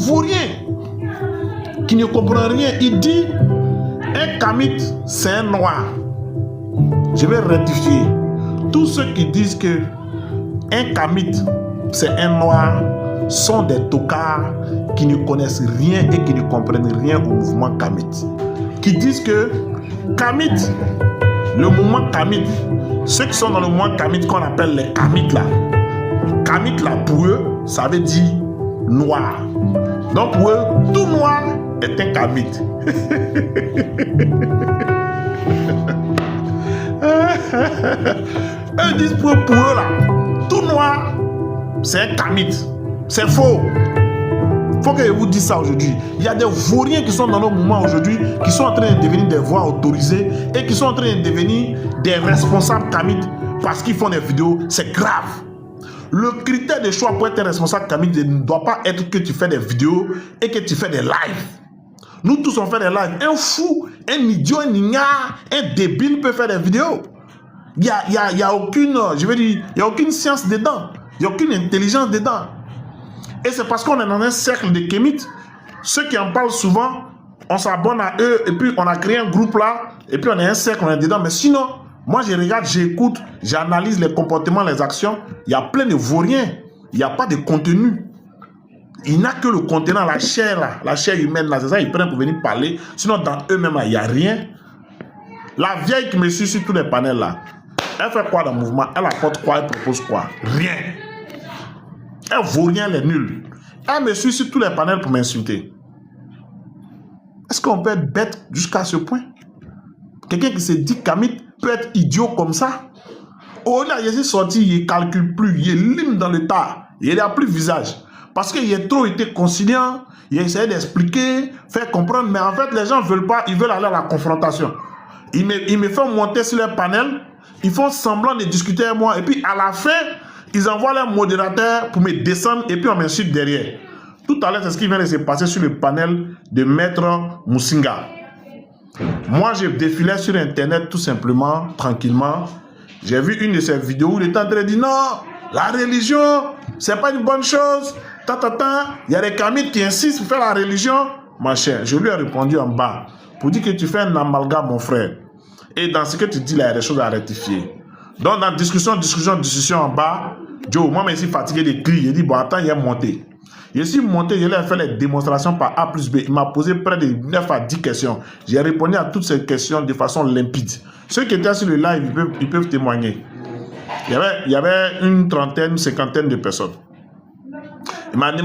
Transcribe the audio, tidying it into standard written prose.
vaurien qui ne comprend rien. Il dit, un kamit, c'est un noir. Je vais rectifier. Tous ceux qui disent que un kamit, c'est un noir, sont des tocards qui ne connaissent rien et qui ne comprennent rien au mouvement kamit. Qui disent que kamit, le mouvement kamit, ceux qui sont dans le mouvement kamit qu'on appelle les kamit là, kamit là pour eux, ça veut dire noir. Donc pour eux, tout noir est un kamit. Eux disent pour eux là, tout noir, c'est un kamit. C'est faux. Il faut que je vous dise ça aujourd'hui. Il y a des vauriens qui sont dans nos mouvements aujourd'hui, qui sont en train de devenir des voix autorisées et qui sont en train de devenir des responsables kamit parce qu'ils font des vidéos. C'est grave. Le critère de choix pour être un responsable kamit ne doit pas être que tu fais des vidéos et que tu fais des lives. Nous tous on fait des lives. Un fou, un idiot, un ignare, un débile peut faire des vidéos. Il y a aucune, je veux dire, il y a aucune science dedans. Il n'y a aucune intelligence dedans. Et c'est parce qu'on est dans un cercle de kémites. Ceux qui en parlent souvent, on s'abonne à eux et puis on a créé un groupe là et puis on est un cercle, on est dedans. Mais sinon, moi je regarde, j'écoute, j'analyse les comportements, les actions. Il y a plein de vauriens. Il n'y a pas de contenu. Il n'y a que le contenant, la chair là, la chair humaine là, c'est ça, ils prennent pour venir parler. Sinon, dans eux-mêmes, il n'y a rien. La vieille qui me suit sur tous les panels là, elle fait quoi dans le mouvement? Elle apporte quoi? Elle propose quoi? Rien. Elle vaut rien, elle est nulle. Elle me suit sur tous les panels pour m'insulter. Est-ce qu'on peut être bête jusqu'à ce point? Quelqu'un qui se dit kamit peut être idiot comme ça? Oh là, il est sorti, il ne calcule plus, il est lime dans le tas, il n'a plus visage. Parce qu'il a trop été conciliant, il a essayé d'expliquer, faire comprendre, mais en fait, les gens ne veulent pas, ils veulent aller à la confrontation. Ils me font monter sur leur panel, ils font semblant de discuter avec moi, et puis à la fin, ils envoient leur modérateur pour me descendre, et puis on m'insulte derrière. Tout à l'heure, c'est ce qui vient de se passer sur le panel de Maître Moussinga. Moi, je défilais sur Internet tout simplement, tranquillement. J'ai vu une de ces vidéos où il était en train de dire non, la religion, c'est pas une bonne chose. Il y a des kamites qui insistent pour faire la religion. Ma chère, je lui ai répondu en bas pour dire que tu fais un amalgame, mon frère. Et dans ce que tu dis là, il y a des choses à rectifier. Donc, dans discussion en bas, Joe, moi, je suis fatigué de crier. Il dit, bon, attends, il est monté. Je suis monté, je lui ai fait les démonstrations par A plus B. Il m'a posé près de 9 à 10 questions. J'ai répondu à toutes ces questions de façon limpide. Ceux qui étaient sur le live, ils peuvent témoigner. Il y avait une trentaine, 50 de personnes. Il m'a demandé